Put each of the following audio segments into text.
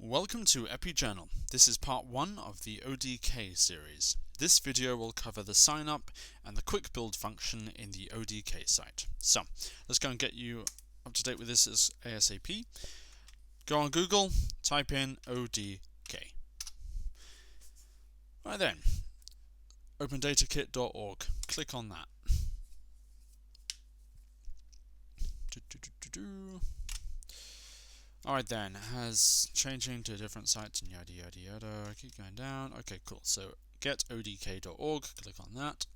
Welcome to EpiJournal. This is part 1 of the ODK series. This video will cover the sign up and the quick build function in the ODK site. So, let's go and get you up to date with this as ASAP. Go on Google, type in ODK. Right then, opendatakit.org. Click on that. Alright then, has changing to different sites and yada yada yada. Keep going down. Okay, cool. So getodk.org, click on that.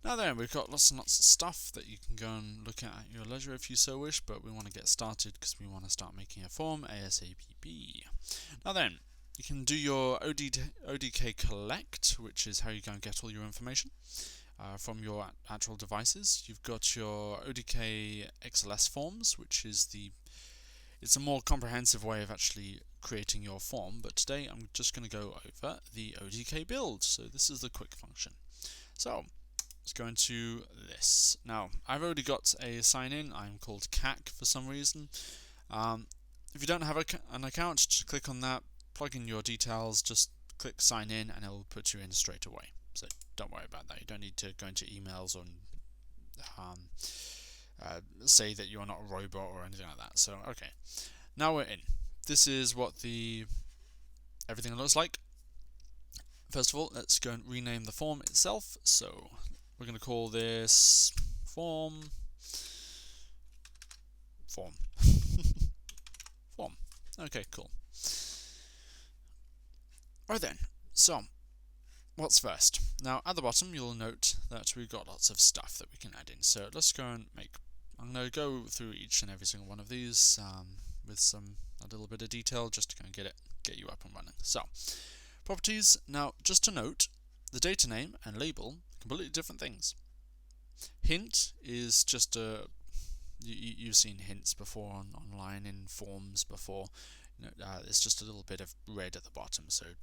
Now then, we've got lots and lots of stuff that you can go and look at your leisure if you so wish, but we want to get started because we want to start making a form ASAP. Now then, you can do your ODK collect, which is how you go and get all your information from your actual devices. You've got your ODK XLS forms, which is it's a more comprehensive way of actually creating your form, but today I'm just going to go over the ODK build. So this is the quick function. So let's go into this. Now I've already got a sign in. I'm called CAC for some reason. If you don't have an account, just click on that, plug in your details, just click sign in and it will put you in straight away. So don't worry about that. You don't need to go into emails or say that you're not a robot or anything like that. So okay, now we're in. This is what everything looks like. First of all, let's go and rename the form itself. So we're going to call this form. Form. Okay, cool. Right then. So what's first? Now at the bottom you'll note that we've got lots of stuff that we can add in. So let's go and I'm going to go through each and every single one of these with a little bit of detail just to kind of get you up and running. So properties. Now just to note, the data name and label completely different things. Hint is just you've seen hints before online in forms before. It's just a little bit of red at the bottom. So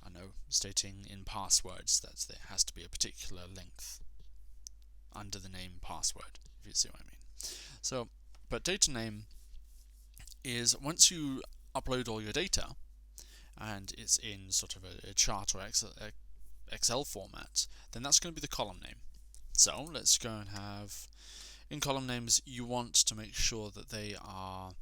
I know, stating in passwords that there has to be a particular length under the name password, if you see what I mean. So, but data name is once you upload all your data and it's in sort of a chart or Excel format, then that's going to be the column name. So let's go and have, in column names, you want to make sure that they are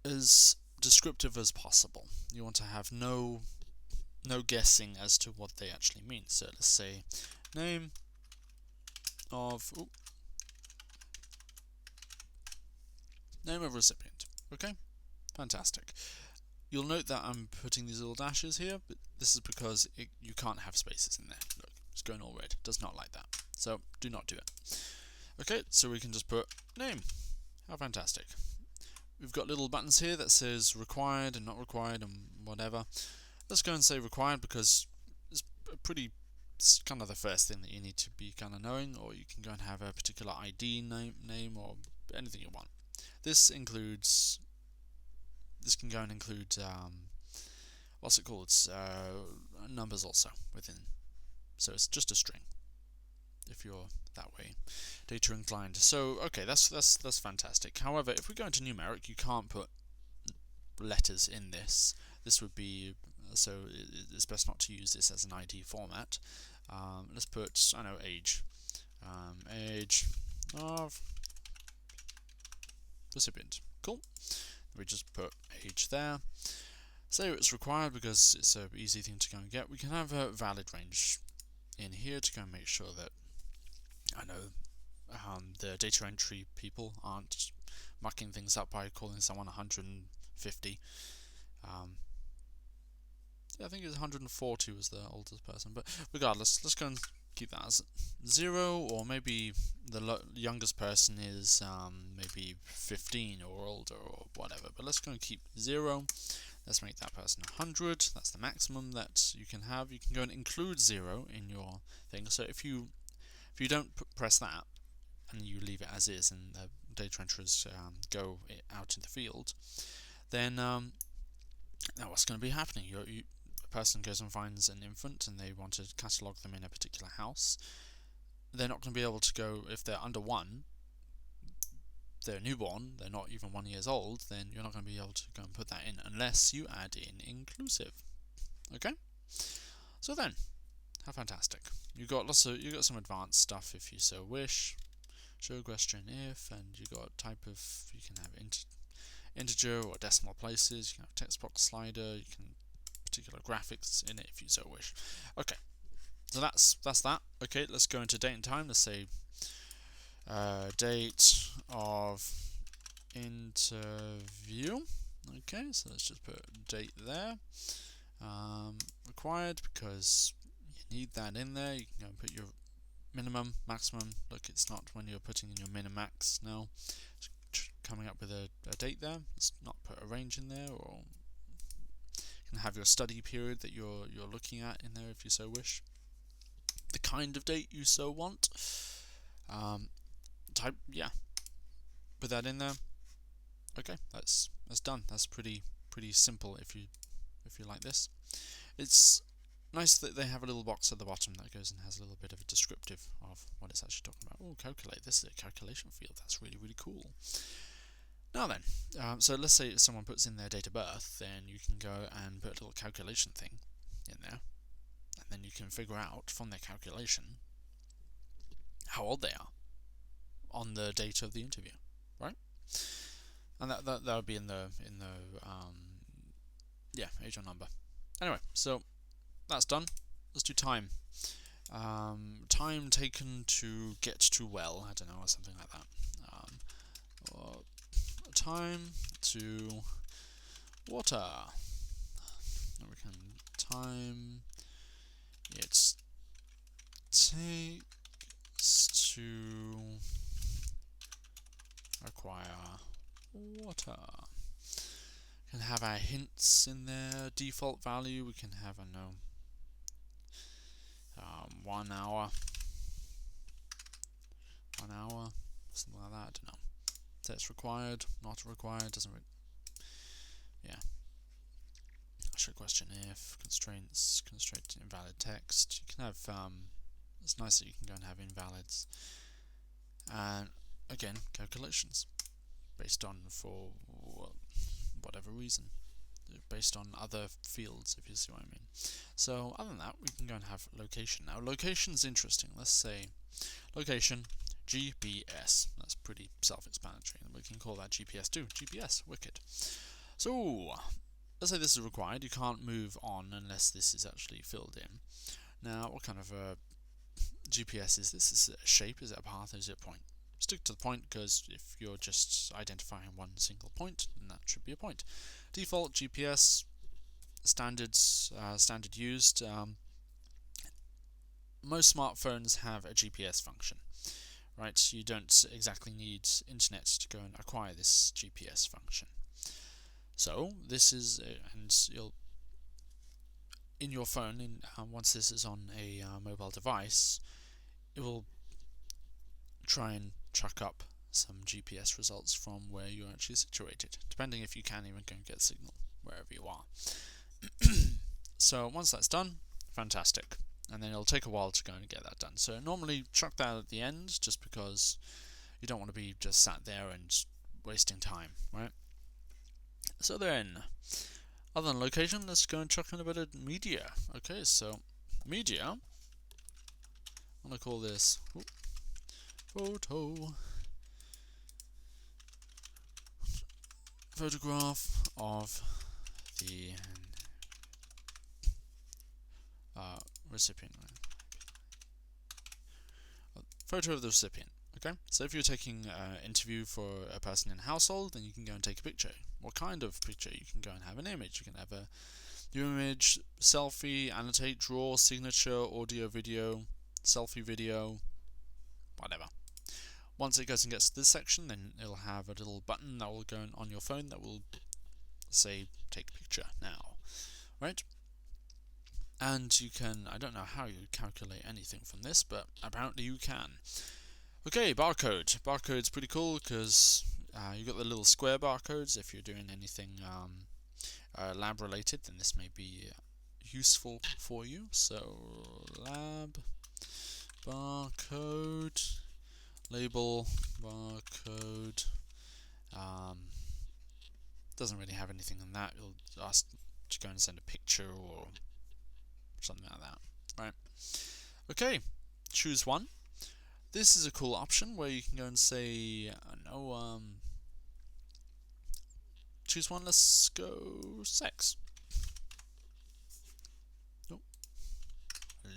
as descriptive as possible. You want to have no guessing as to what they actually mean. So let's say name of recipient. Okay, fantastic. You'll note that I'm putting these little dashes here, but this is because you can't have spaces in there. Look, it's going all red. It does not like that. So do not do it. Okay, so we can just put name. How fantastic. We've got little buttons here that says required and not required and whatever. Let's go and say required because it's kind of the first thing that you need to be kind of knowing, or you can go and have a particular ID name or anything you want. This can go and include what's it called? Numbers also within. So it's just a string if you're that way data inclined. So okay, that's fantastic. However, if we go into Numeric, you can't put letters in this. This would be, so it's best not to use this as an ID format. Let's put, I know, age. Age of recipient. Cool. We just put age there. Say it's required because it's an easy thing to go and get. We can have a valid range in here to go and make sure that the data entry people aren't mucking things up by calling someone 150. I think it's 140 was the oldest person, but regardless, let's go and keep that as 0, or maybe the youngest person is maybe 15 or older or whatever, but let's go and keep 0. Let's make that person 100. That's the maximum that you can have. You can go and include 0 in your thing. So if you don't press that and you leave it as is and the data entries go out in the field, then now what's going to be happening? A person goes and finds an infant and they want to catalogue them in a particular house. They're not going to be able to go, if they're under 1, they're newborn, they're not even 1 year old, then you're not going to be able to go and put that in unless you add in inclusive. Okay? So then, how fantastic. You got some advanced stuff if you so wish. Show question if, and you got type of, you can have integer or decimal places, you can have text box slider, you can particular graphics in it if you so wish. Okay, so that's that. Okay, let's go into date and time. Let's say date of interview. Okay, so let's just put date there. Required because you need that in there. You can go and put your minimum, maximum. Look, it's not when you're putting in your min and max now. It's coming up with a date there. Let's not put a range in there, or you can have your study period that you're looking at in there if you so wish. The kind of date you so want. Type, yeah. Put that in there. Okay, that's done. That's pretty simple if you like this. It's nice that they have a little box at the bottom that goes and has a little bit of a descriptive of what it's actually talking about. Oh, calculate. This is a calculation field. That's really cool. Now then, so let's say if someone puts in their date of birth, then you can go and put a little calculation thing in there, and then you can figure out from their calculation how old they are on the date of the interview, right? And that would be in the age or number. Anyway, so that's done. Let's do time. Time taken to get to well, I don't know, or something like that. Or time to water. And we can time it takes to acquire water. We can have our hints in there. Default value, we can have 1 hour. 1 hour, something like that, I don't know. So it's required, not required, doesn't really, yeah. Show question if, constraints, constraint invalid text. You can have, it's nice that you can go and have invalids. And again, calculations based on, for whatever reason, based on other fields, if you see what I mean. So other than that, we can go and have location. Now location's interesting. Let's say location GPS. That's pretty self-explanatory. We can call that GPS too. GPS, wicked. So let's say this is required. You can't move on unless this is actually filled in. Now, what kind of a GPS is this? Is it a shape? Is it a path? Is it a point? Stick to the point, because if you're just identifying one single point, then that should be a point. Default GPS, standard used. Most smartphones have a GPS function, right? You don't exactly need internet to go and acquire this GPS function. So this is, and you'll in your phone, once this is on a mobile device, it will try and chuck up some GPS results from where you're actually situated, depending if you can even go and get signal wherever you are. So once that's done, fantastic. And then it'll take a while to go and get that done. So normally chuck that at the end, just because you don't want to be just sat there and wasting time, right? So then, other than location, let's go and chuck in a bit of media. Okay, so media, I'm going to call this photograph of the recipient. Photo of the recipient. Okay, so if you're taking an interview for a person in household, then you can go and take a picture. What kind of picture? You can go and have an image. You can have your image, selfie, annotate, draw, signature, audio, video, selfie video, whatever. Once it goes and gets to this section, then it'll have a little button that will go on your phone that will say take picture now, right? And you can, I don't know how you calculate anything from this, but apparently you can. Okay, barcode. Barcode's pretty cool because you've got the little square barcodes. If you're doing anything lab related, then this may be useful for you. So lab barcode, label barcode, Doesn't really have anything on that. It'll ask to go and send a picture or something like that, right? Okay, choose one. This is a cool option where you can go and say, choose one. Let's go sex. Nope.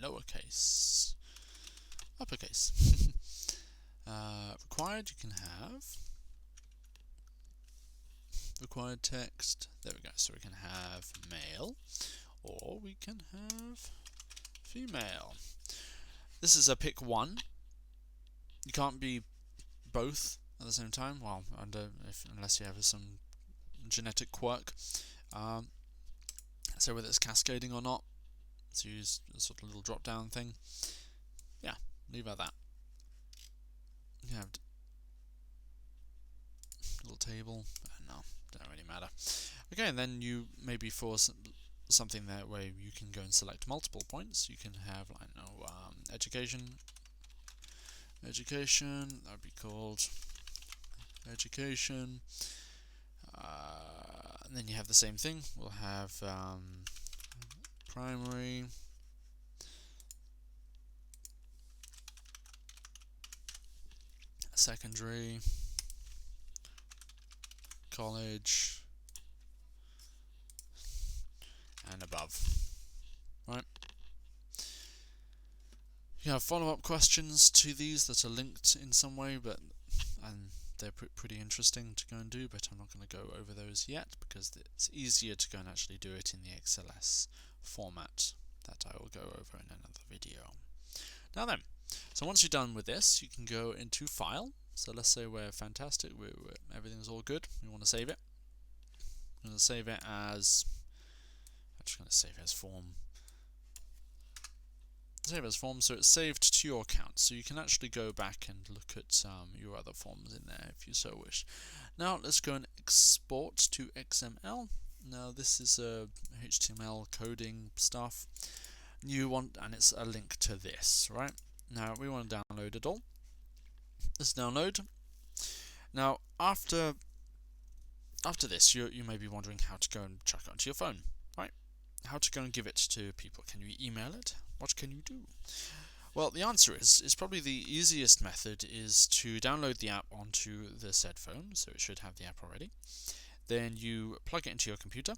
Lowercase, uppercase. Required. You can have required text. There we go. So we can have male, or we can have female. This is a pick one. You can't be both at the same time. Well, unless you have some genetic quirk. So whether it's cascading or not. So use a sort of little drop down thing. Yeah, leave it at that. You have a little table. No, don't really matter. Okay, and then you maybe for something there where you can go and select multiple points. You can have, I don't know, education. Education, that would be called education. And then you have the same thing. We'll have primary, secondary, college, and above. Right. You have follow-up questions to these that are linked in some way, and they're pretty interesting to go and do, but I'm not going to go over those yet because it's easier to go and actually do it in the XLS format that I will go over in another video. Now then, so once you're done with this, you can go into File. So let's say we're fantastic, everything's all good. We want to save it. I'm going to save it as, I'm just going to save it as form. Save as form, so it's saved to your account, so you can actually go back and look at your other forms in there if you so wish. Now let's go and export to XML. Now this is HTML coding stuff. And it's a link to this, right? Now we want to download it all. Let's download. Now after this, you may be wondering how to go and chuck it onto your phone, right? How to go and give it to people. Can you email it? What can you do? Well, the answer is probably the easiest method is to download the app onto the said phone, so it should have the app already. Then you plug it into your computer.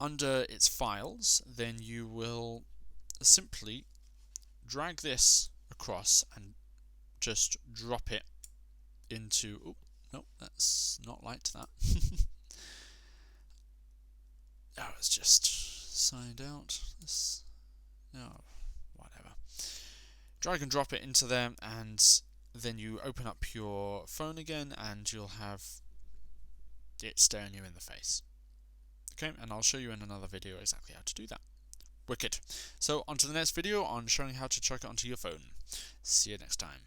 Under its files, then you will simply drag this across and just drop it into... Oh, no, that's not like that. Oh, it's just signed out. No, whatever. Drag and drop it into there, and then you open up your phone again, and you'll have it staring you in the face. Okay, and I'll show you in another video exactly how to do that. Wicked. So, on to the next video on showing how to chuck it onto your phone. See you next time.